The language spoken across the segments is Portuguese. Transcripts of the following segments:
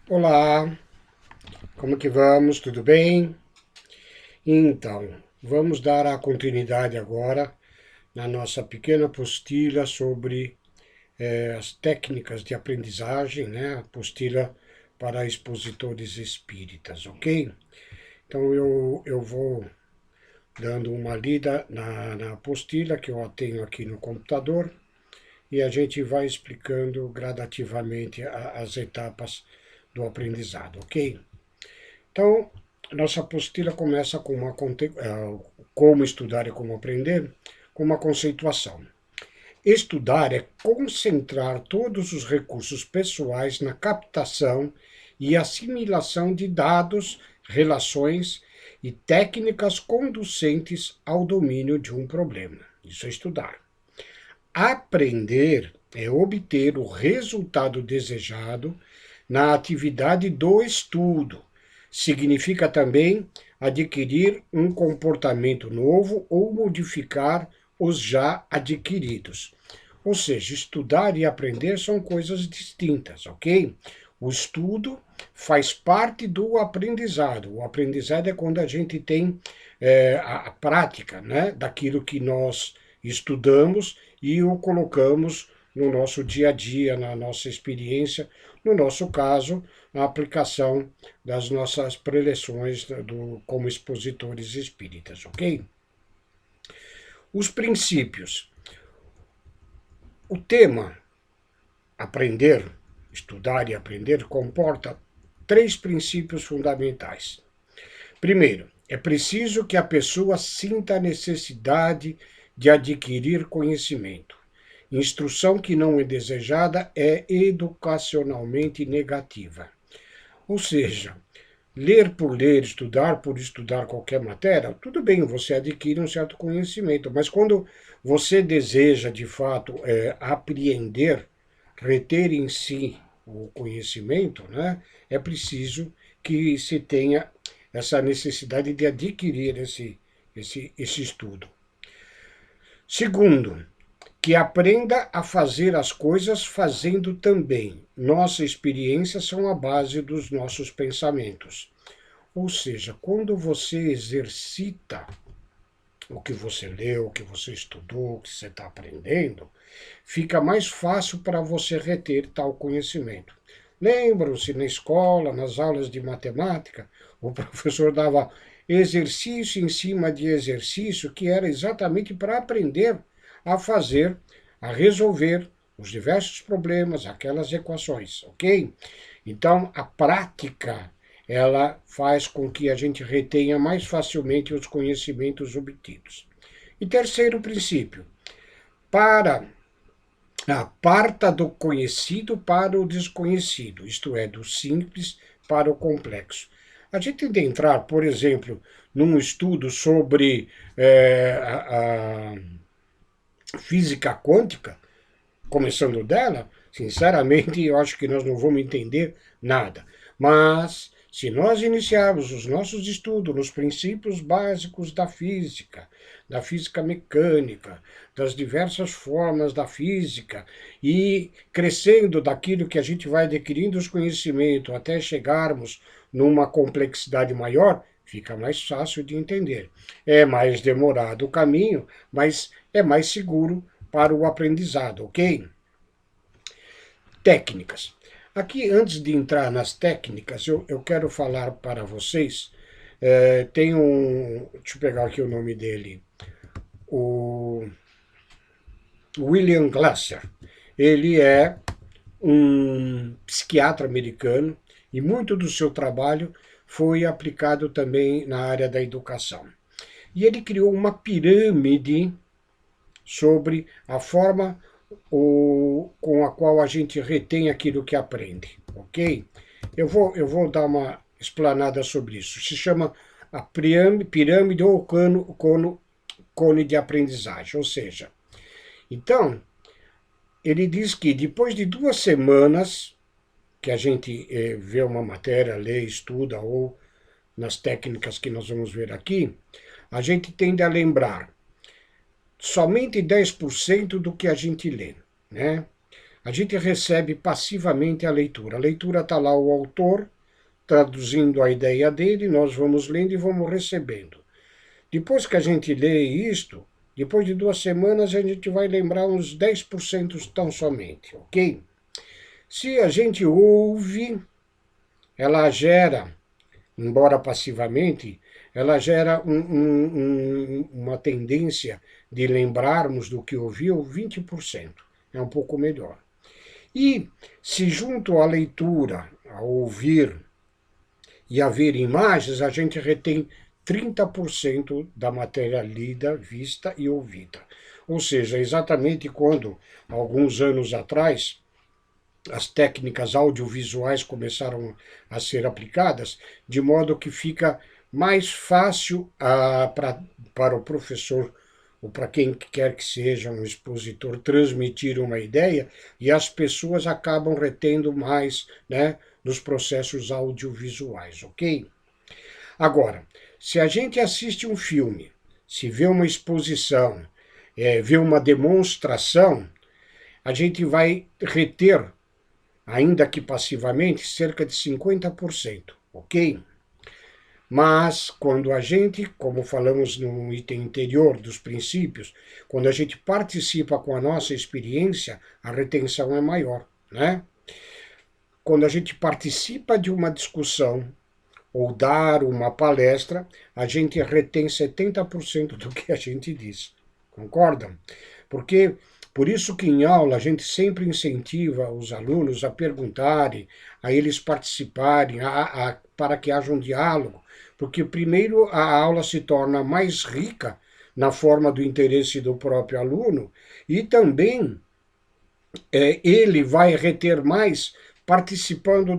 Olá, como que vamos? Tudo bem? Então, vamos dar a continuidade agora na nossa pequena apostila sobre as técnicas de aprendizagem, né? Apostila para expositores espíritas, ok? Então, eu vou dando uma lida na apostila que eu tenho aqui no computador e a gente vai explicando gradativamente as etapas do aprendizado, ok? Então, nossa apostila começa com como estudar e como aprender, com uma conceituação. Estudar é concentrar todos os recursos pessoais na captação e assimilação de dados, relações e técnicas conducentes ao domínio de um problema. Isso é estudar. Aprender é obter o resultado desejado na atividade do estudo. Significa também adquirir um comportamento novo ou modificar os já adquiridos. Ou seja, estudar e aprender são coisas distintas, ok? O estudo faz parte do aprendizado. O aprendizado é quando a gente tem a prática, né, daquilo que nós estudamos e o colocamos no nosso dia a dia, na nossa experiência, no nosso caso, a aplicação das nossas preleções como expositores espíritas, ok? Os princípios. O tema aprender, estudar e aprender comporta três princípios fundamentais. Primeiro, é preciso que a pessoa sinta a necessidade de adquirir conhecimento. Instrução que não é desejada é educacionalmente negativa. Ou seja, ler por ler, estudar por estudar qualquer matéria, tudo bem, você adquire um certo conhecimento, mas quando você deseja de fato apreender, reter em si o conhecimento, né, é preciso que se tenha essa necessidade de adquirir esse estudo. Segundo, que aprenda a fazer as coisas fazendo também. Nossa experiência são a base dos nossos pensamentos. Ou seja, quando você exercita o que você leu, o que você estudou, o que você está aprendendo, fica mais fácil para você reter tal conhecimento. Lembram-se na escola, nas aulas de matemática, o professor dava exercício em cima de exercício que era exatamente para aprender a fazer, a resolver os diversos problemas, aquelas equações, ok? Então, a prática, ela faz com que a gente retenha mais facilmente os conhecimentos obtidos. E terceiro princípio, para parta do conhecido para o desconhecido, isto é, do simples para o complexo. A gente tem de entrar, por exemplo, num estudo sobre a física quântica, começando dela, sinceramente, eu acho que nós não vamos entender nada. Mas, se nós iniciarmos os nossos estudos nos princípios básicos da física mecânica, das diversas formas da física, e crescendo daquilo que a gente vai adquirindo os conhecimentos até chegarmos numa complexidade maior, fica mais fácil de entender. É mais demorado o caminho, mas é mais seguro para o aprendizado, ok? Técnicas. Aqui, antes de entrar nas técnicas, eu quero falar para vocês. Tem um. Deixa eu pegar aqui o nome dele. O William Glasser. Ele é um psiquiatra americano e muito do seu trabalho foi aplicado também na área da educação. E ele criou uma pirâmide sobre a forma com a qual a gente retém aquilo que aprende, ok? Eu vou dar uma explanada sobre isso. Se chama a pirâmide ou cone de aprendizagem, ou seja, então, ele diz que depois de 2 semanas que a gente vê uma matéria, lê, estuda, ou nas técnicas que nós vamos ver aqui, a gente tende a lembrar somente 10% do que a gente lê, né? a gente recebe passivamente a leitura. A leitura está lá o autor traduzindo a ideia dele, nós vamos lendo e vamos recebendo. Depois que a gente lê isto, depois de 2 semanas a gente vai lembrar uns 10% tão somente, ok? Se a gente ouve, ela gera, embora passivamente, ela gera uma tendência de lembrarmos do que ouviu 20%. É um pouco melhor. E se junto à leitura, a ouvir e a ver imagens, a gente retém 30% da matéria lida, vista e ouvida. Ou seja, exatamente quando, alguns anos atrás, as técnicas audiovisuais começaram a ser aplicadas, de modo que fica mais fácil para o professor ou para quem quer que seja um expositor transmitir uma ideia e as pessoas acabam retendo mais, né, nos processos audiovisuais, ok? Agora, se a gente assiste um filme, se vê uma exposição, vê uma demonstração, a gente vai reter, ainda que passivamente, cerca de 50%, ok? Mas quando a gente, como falamos no item anterior dos princípios, quando a gente participa com a nossa experiência, a retenção é maior, né? Quando a gente participa de uma discussão ou dar uma palestra, a gente retém 70% do que a gente diz. Concordam? Porque por isso que em aula a gente sempre incentiva os alunos a perguntarem, a eles participarem, para que haja um diálogo, porque primeiro a aula se torna mais rica na forma do interesse do próprio aluno e também ele vai reter mais participando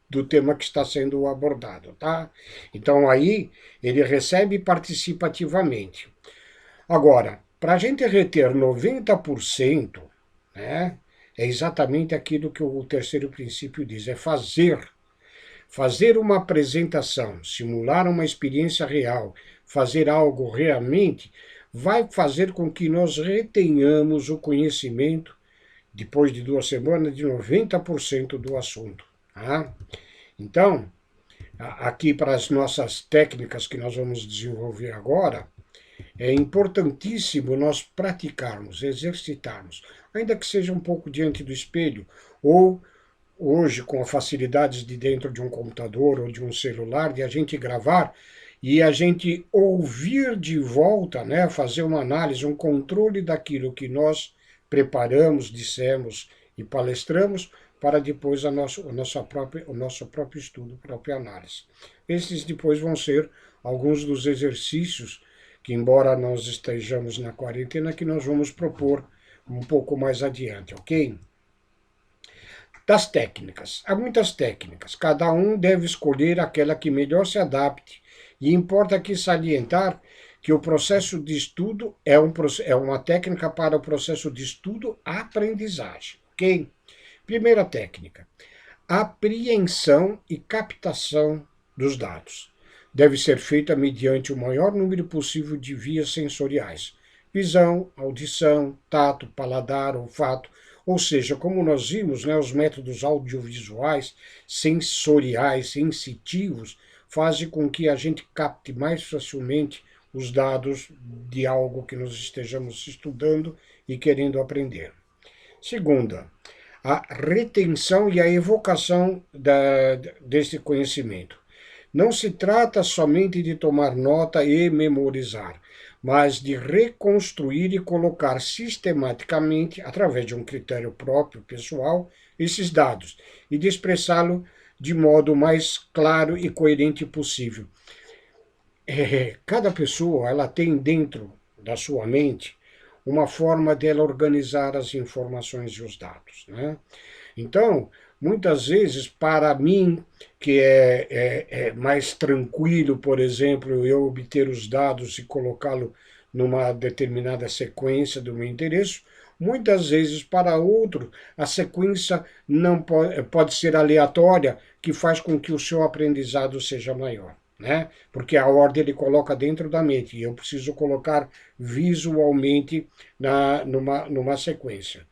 do tema que está sendo abordado, tá? Então aí ele recebe participativamente. Agora, para a gente reter 90%, né, é exatamente aquilo que o terceiro princípio diz, é fazer. Fazer uma apresentação, simular uma experiência real, fazer algo realmente, vai fazer com que nós retenhamos o conhecimento, depois de 2 semanas, de 90% do assunto. Tá? Então, aqui para as nossas técnicas que nós vamos desenvolver agora, é importantíssimo nós praticarmos, exercitarmos, ainda que seja um pouco diante do espelho, ou hoje com as facilidades de dentro de um computador ou de um celular, de a gente gravar e a gente ouvir de volta, né, fazer uma análise, um controle daquilo que nós preparamos, dissemos e palestramos, para depois o nosso próprio estudo, própria análise. Esses depois vão ser alguns dos exercícios que, embora nós estejamos na quarentena, que nós vamos propor um pouco mais adiante, ok? Das técnicas. Há muitas técnicas. Cada um deve escolher aquela que melhor se adapte. E importa aqui salientar que o processo de estudo é uma técnica para o processo de estudo-aprendizagem, ok? Primeira técnica, apreensão e captação dos dados. Deve ser feita mediante o maior número possível de vias sensoriais. Visão, audição, tato, paladar, olfato, ou seja, como nós vimos, né, os métodos audiovisuais, sensoriais, sensitivos, fazem com que a gente capte mais facilmente os dados de algo que nós estejamos estudando e querendo aprender. Segunda, a retenção e a evocação desse conhecimento. Não se trata somente de tomar nota e memorizar, mas de reconstruir e colocar sistematicamente, através de um critério próprio, pessoal, esses dados, e de expressá-lo de modo mais claro e coerente possível. Cada pessoa, ela tem dentro da sua mente uma forma dela organizar as informações e os dados, né? Então, muitas vezes, para mim, que é mais tranquilo, por exemplo, eu obter os dados e colocá-lo numa determinada sequência do meu interesse, muitas vezes, para outro, a sequência não pode ser aleatória, que faz com que o seu aprendizado seja maior. Né? Porque a ordem ele coloca dentro da mente, e eu preciso colocar visualmente numa sequência.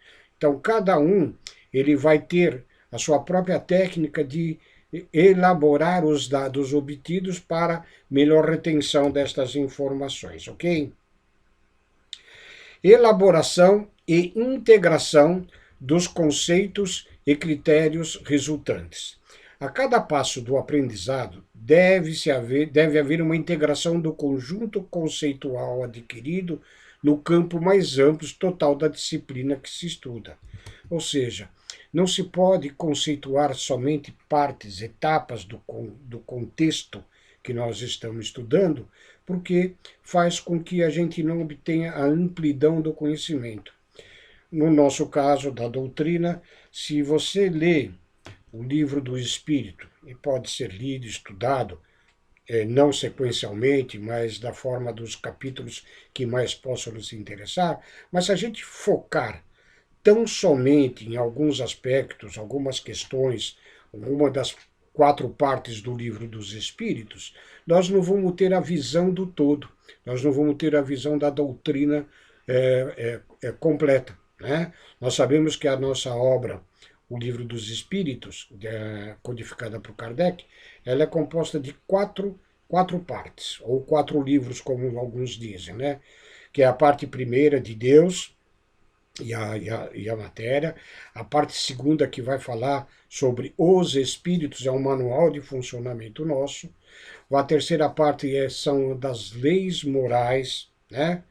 Então, cada um ele vai ter a sua própria técnica de elaborar os dados obtidos para melhor retenção destas informações, ok? Elaboração e integração dos conceitos e critérios resultantes. A cada passo do aprendizado deve haver uma integração do conjunto conceitual adquirido no campo mais amplo total da disciplina que se estuda. Ou seja, não se pode conceituar somente partes, etapas do contexto que nós estamos estudando, porque faz com que a gente não obtenha a amplidão do conhecimento. No nosso caso, da doutrina, se você lê o livro do Espírito, e pode ser lido, estudado, não sequencialmente, mas da forma dos capítulos que mais possam nos interessar, mas se a gente focar tão somente em alguns aspectos, algumas questões, alguma das 4 partes do livro dos Espíritos, nós não vamos ter a visão do todo, nós não vamos ter a visão da doutrina completa. Né? Nós sabemos que a nossa obra, o Livro dos Espíritos, codificada por Kardec, ela é composta de quatro partes, ou 4 livros, como alguns dizem, né? Que é a parte primeira de Deus e a matéria, a parte segunda que vai falar sobre os espíritos, é um manual de funcionamento nosso, a terceira parte são das leis morais, né?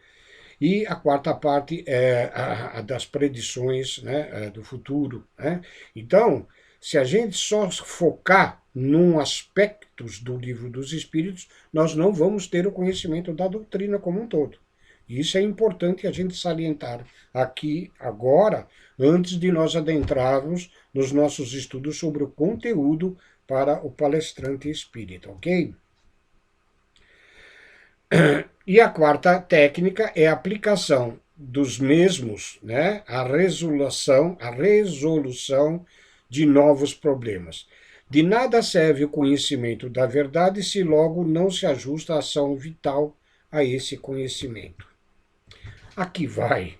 E a quarta parte é a das predições, né, do futuro. Né? Então, se a gente só focar num aspecto do livro dos Espíritos, nós não vamos ter o conhecimento da doutrina como um todo. E isso é importante a gente salientar aqui, agora, antes de nós adentrarmos nos nossos estudos sobre o conteúdo para o palestrante espírita, ok? E a quarta técnica é a aplicação dos mesmos, né, a resolução de novos problemas. De nada serve o conhecimento da verdade se logo não se ajusta a ação vital a esse conhecimento. Aqui vai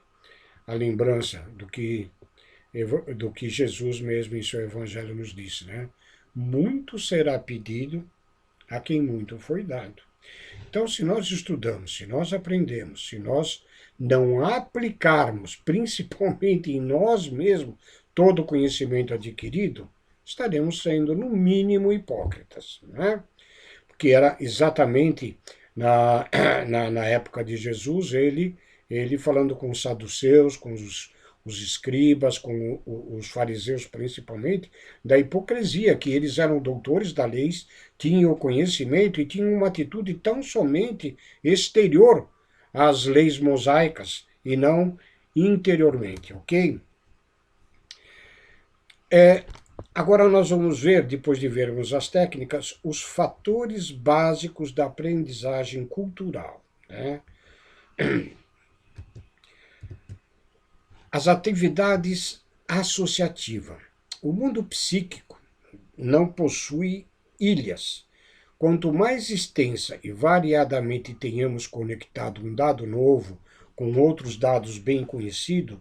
a lembrança do que Jesus mesmo em seu evangelho nos disse, né? Muito será pedido a quem muito foi dado. Então, se nós estudamos, se nós aprendemos, se nós não aplicarmos, principalmente em nós mesmos, todo o conhecimento adquirido, estaremos sendo, no mínimo, hipócritas. Né? Porque era exatamente na época de Jesus, ele falando com os saduceus, com os escribas, com os fariseus principalmente, da hipocrisia, que eles eram doutores da lei, tinham conhecimento e tinham uma atitude tão somente exterior às leis mosaicas e não interiormente, ok? Agora nós vamos ver, depois de vermos as técnicas, os fatores básicos da aprendizagem cultural. Né? As atividades associativas. O mundo psíquico não possui ilhas. Quanto mais extensa e variadamente tenhamos conectado um dado novo com outros dados bem conhecidos,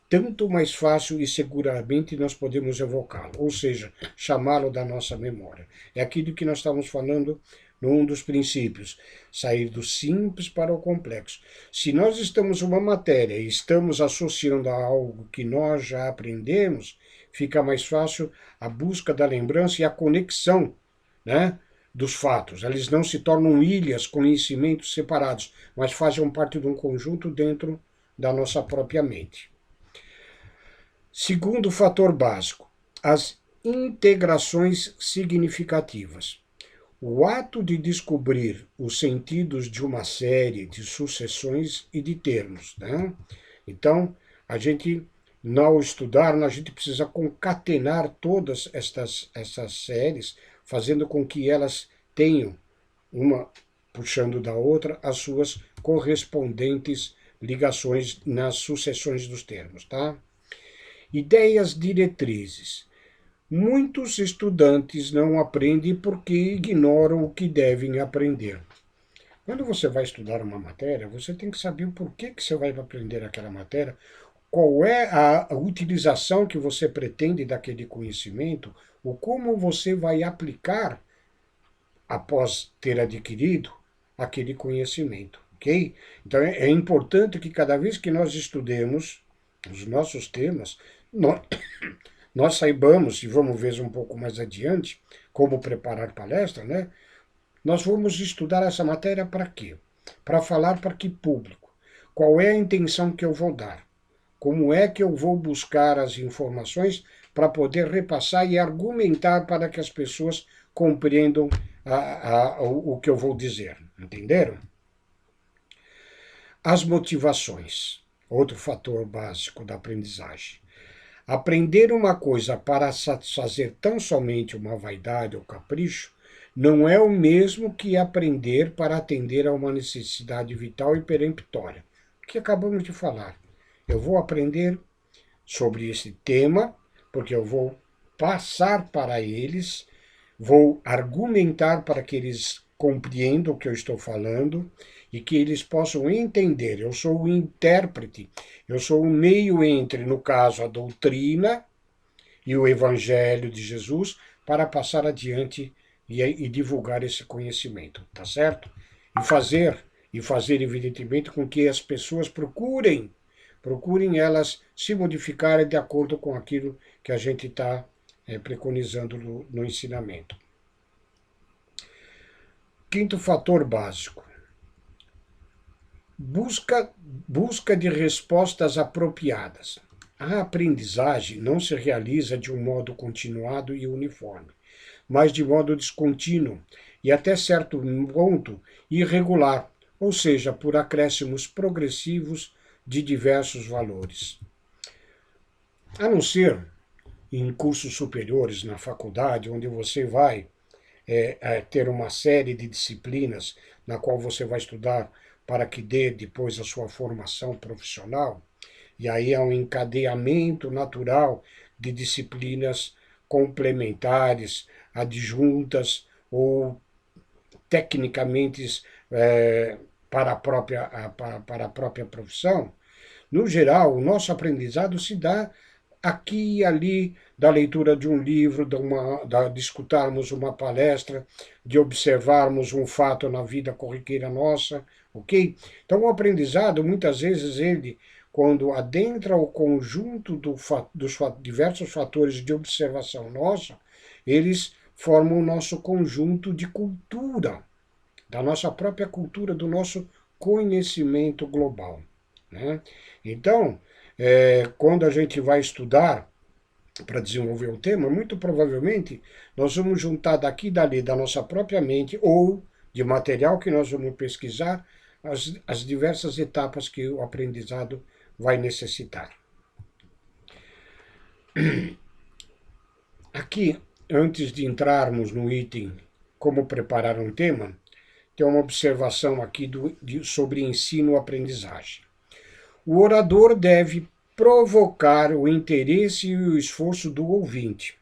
tanto mais fácil e seguramente nós podemos evocá-lo, ou seja, chamá-lo da nossa memória. É aquilo que nós estamos falando num dos princípios, sair do simples para o complexo. Se nós estamos uma matéria e estamos associando a algo que nós já aprendemos, fica mais fácil a busca da lembrança e a conexão, né, dos fatos. Eles não se tornam ilhas, conhecimentos separados, mas fazem parte de um conjunto dentro da nossa própria mente. Segundo fator básico, as integrações significativas. O ato de descobrir os sentidos de uma série de sucessões e de termos. Né? Então, a gente, ao estudar, a gente precisa concatenar todas essas séries, fazendo com que elas tenham, uma puxando da outra, as suas correspondentes ligações nas sucessões dos termos. Tá? Ideias diretrizes. Muitos estudantes não aprendem porque ignoram o que devem aprender. Quando você vai estudar uma matéria, você tem que saber o porquê que você vai aprender aquela matéria, qual é a utilização que você pretende daquele conhecimento, ou como você vai aplicar após ter adquirido aquele conhecimento, ok? Então é importante que cada vez que nós estudemos os nossos temas, nós saibamos, e vamos ver um pouco mais adiante, como preparar palestra, né? Nós vamos estudar essa matéria para quê? Para falar para que público? Qual é a intenção que eu vou dar? Como é que eu vou buscar as informações para poder repassar e argumentar para que as pessoas compreendam o que eu vou dizer? Entenderam? As motivações, outro fator básico da aprendizagem. Aprender uma coisa para satisfazer tão somente uma vaidade ou capricho não é o mesmo que aprender para atender a uma necessidade vital e peremptória, que acabamos de falar. Eu vou aprender sobre esse tema, porque eu vou passar para eles, vou argumentar para que eles compreendam o que eu estou falando e que eles possam entender. Eu sou o intérprete, eu sou o meio entre, no caso, a doutrina e o evangelho de Jesus para passar adiante e divulgar esse conhecimento, tá certo? E fazer, evidentemente, com que as pessoas procurem elas se modificarem de acordo com aquilo que a gente está preconizando no ensinamento. Quinto fator básico. Busca de respostas apropriadas. A aprendizagem não se realiza de um modo continuado e uniforme, mas de modo descontínuo e até certo ponto irregular, ou seja, por acréscimos progressivos de diversos valores. A não ser em cursos superiores na faculdade, onde você vai ter uma série de disciplinas na qual você vai estudar para que dê depois a sua formação profissional, e aí é um encadeamento natural de disciplinas complementares, adjuntas ou tecnicamente para a própria profissão. No geral, o nosso aprendizado se dá aqui e ali, da leitura de um livro, de escutarmos uma palestra, de observarmos um fato na vida corriqueira nossa, ok? Então, o aprendizado, muitas vezes, ele, quando adentra o conjunto dos diversos fatores de observação nossa, eles formam o nosso conjunto de cultura, da nossa própria cultura, do nosso conhecimento global, né? Então, quando a gente vai estudar para desenvolver um tema, muito provavelmente nós vamos juntar daqui e dali da nossa própria mente ou de material que nós vamos pesquisar as diversas etapas que o aprendizado vai necessitar. Aqui, antes de entrarmos no item como preparar um tema, tem uma observação aqui sobre ensino-aprendizagem. O orador deve provocar o interesse e o esforço do ouvinte.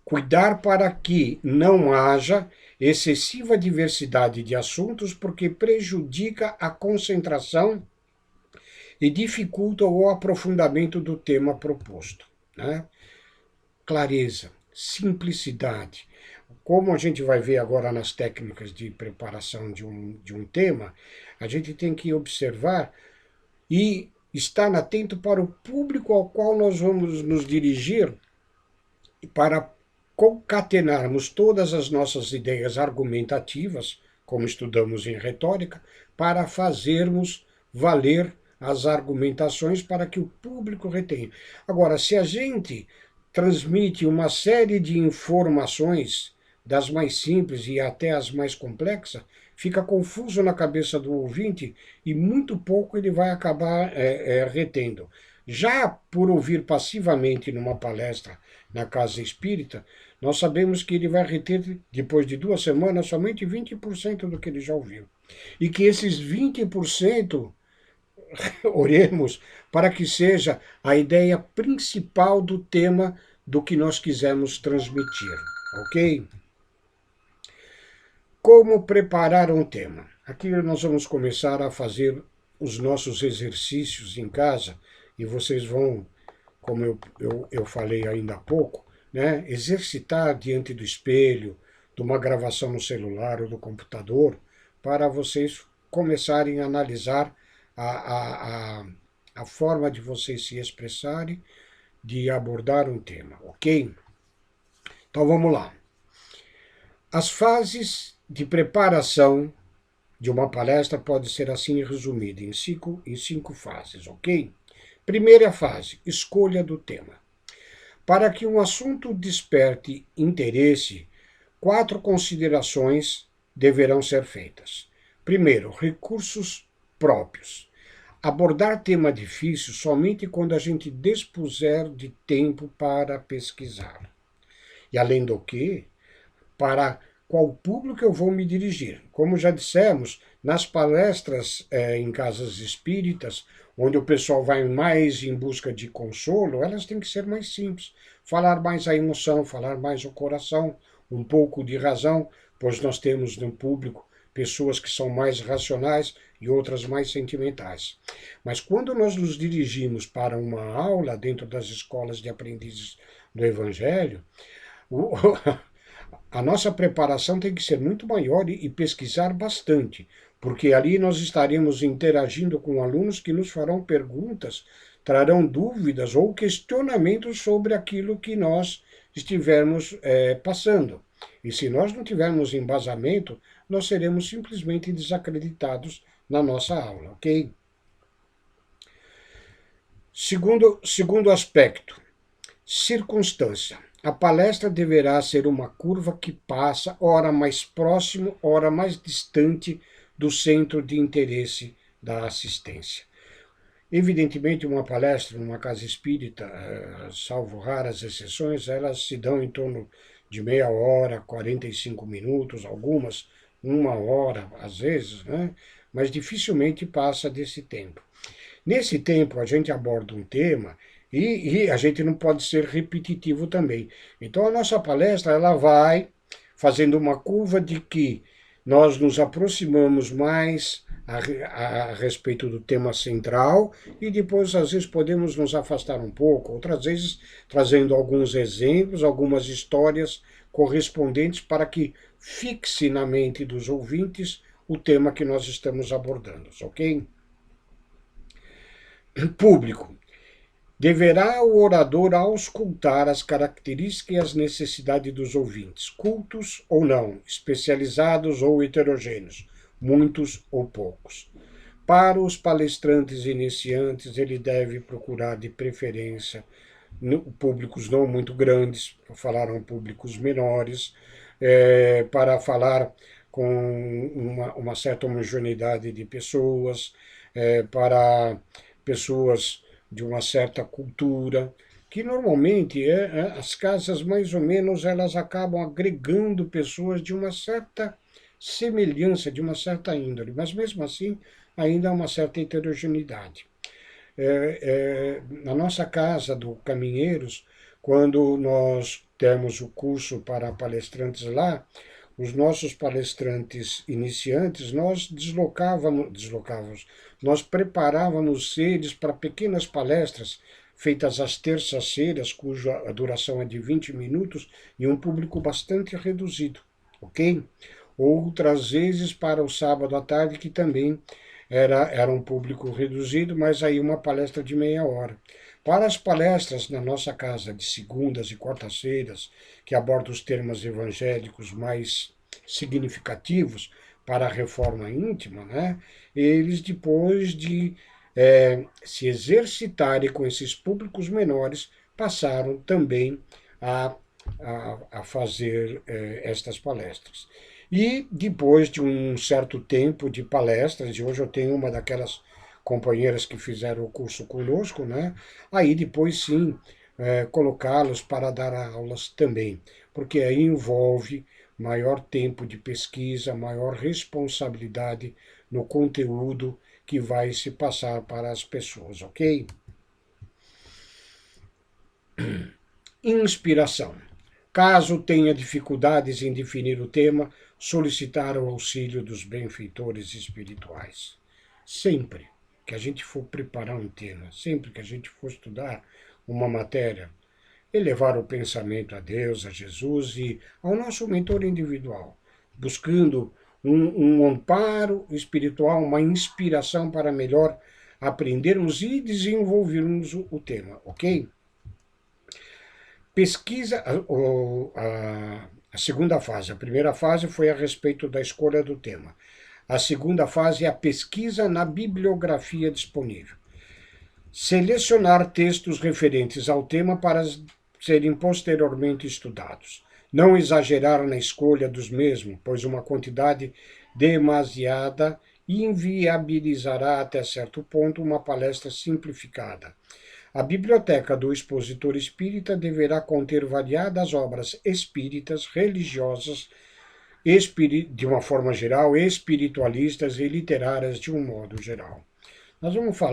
Cuidar para que não haja excessiva diversidade de assuntos, porque prejudica a concentração e dificulta o aprofundamento do tema proposto, né? Clareza, simplicidade. Como a gente vai ver agora nas técnicas de preparação de um tema, a gente tem que observar e estar atento para o público ao qual nós vamos nos dirigir para concatenarmos todas as nossas ideias argumentativas, como estudamos em retórica, para fazermos valer as argumentações para que o público retenha. Agora, se a gente transmite uma série de informações, das mais simples e até as mais complexas, fica confuso na cabeça do ouvinte e muito pouco ele vai acabar retendo. Já por ouvir passivamente numa palestra na casa espírita, nós sabemos que ele vai reter, depois de 2 semanas, somente 20% do que ele já ouviu. E que esses 20% oremos para que seja a ideia principal do tema do que nós quisermos transmitir, ok? Como preparar um tema? Aqui nós vamos começar a fazer os nossos exercícios em casa, e vocês vão, como eu falei ainda há pouco, né, exercitar diante do espelho, de uma gravação no celular ou do computador, para vocês começarem a analisar a forma de vocês se expressarem, de abordar um tema, ok? Então vamos lá. As fases de preparação de uma palestra pode ser assim resumida em cinco fases, ok? Primeira fase, escolha do tema. Para que um assunto desperte interesse, quatro considerações deverão ser feitas. Primeiro, recursos próprios. Abordar tema difícil somente quando a gente dispuser de tempo para pesquisar. E além do que, para qual público eu vou me dirigir. Como já dissemos, nas palestras em casas espíritas, onde o pessoal vai mais em busca de consolo, elas têm que ser mais simples. Falar mais a emoção, falar mais o coração, um pouco de razão, pois nós temos no público pessoas que são mais racionais e outras mais sentimentais. Mas quando nós nos dirigimos para uma aula dentro das escolas de aprendizes do Evangelho, a nossa preparação tem que ser muito maior e pesquisar bastante, porque ali nós estaremos interagindo com alunos que nos farão perguntas, trarão dúvidas ou questionamentos sobre aquilo que nós estivermos passando. E se nós não tivermos embasamento, nós seremos simplesmente desacreditados na nossa aula, ok? Segundo aspecto, circunstância. A palestra deverá ser uma curva que passa, ora mais próximo, ora mais distante do centro de interesse da assistência. Evidentemente, uma palestra numa casa espírita, salvo raras exceções, elas se dão em torno de meia hora, 45 minutos, algumas uma hora, às vezes, né? Mas dificilmente passa desse tempo. Nesse tempo, a gente aborda um tema e a gente não pode ser repetitivo também. Então, a nossa palestra ela vai fazendo uma curva de que nós nos aproximamos mais a respeito do tema central e depois, às vezes, podemos nos afastar um pouco, outras vezes, trazendo alguns exemplos, algumas histórias correspondentes para que fixe na mente dos ouvintes o tema que nós estamos abordando, ok? Público. Deverá o orador auscultar as características e as necessidades dos ouvintes, cultos ou não, especializados ou heterogêneos, muitos ou poucos. Para os palestrantes iniciantes, ele deve procurar, de preferência, públicos não muito grandes, falaram públicos menores, para falar com uma certa homogeneidade de pessoas, para pessoas de uma certa cultura, que normalmente as casas mais ou menos elas acabam agregando pessoas de uma certa semelhança, de uma certa índole, mas mesmo assim ainda há uma certa heterogeneidade. Na nossa casa do Caminheiros, quando nós temos o curso para palestrantes lá, os nossos palestrantes iniciantes, nós deslocávamos, nós preparávamos eles para pequenas palestras feitas às terças-feiras, cuja duração é de 20 minutos, e um público bastante reduzido, ok? Outras vezes para o sábado à tarde, que também era um público reduzido, mas aí uma palestra de meia hora. Para as palestras na nossa casa de segundas e quartas-feiras, que abordam os temas evangélicos mais significativos para a reforma íntima, né, eles, depois de se exercitarem com esses públicos menores, passaram também a fazer estas palestras. E depois de um certo tempo de palestras, e hoje eu tenho uma daquelas companheiras que fizeram o curso conosco, né? Aí depois sim colocá-los para dar aulas também, porque aí envolve maior tempo de pesquisa, maior responsabilidade no conteúdo que vai se passar para as pessoas, ok? Inspiração. Caso tenha dificuldades em definir o tema, solicitar o auxílio dos benfeitores espirituais. Sempre. que a gente for preparar um tema, sempre que a gente for estudar uma matéria, elevar o pensamento a Deus, a Jesus e ao nosso mentor individual, buscando um amparo espiritual, uma inspiração para melhor aprendermos e desenvolvermos o tema, ok? Pesquisa, a segunda fase. A primeira fase foi a respeito da escolha do tema. A segunda fase é a pesquisa na bibliografia disponível. Selecionar textos referentes ao tema para serem posteriormente estudados. Não exagerar na escolha dos mesmos, pois uma quantidade demasiada inviabilizará até certo ponto uma palestra simplificada. A biblioteca do expositor espírita deverá conter variadas obras espíritas, religiosas, de uma forma geral, espiritualistas e literárias de um modo geral. Nós vamos falar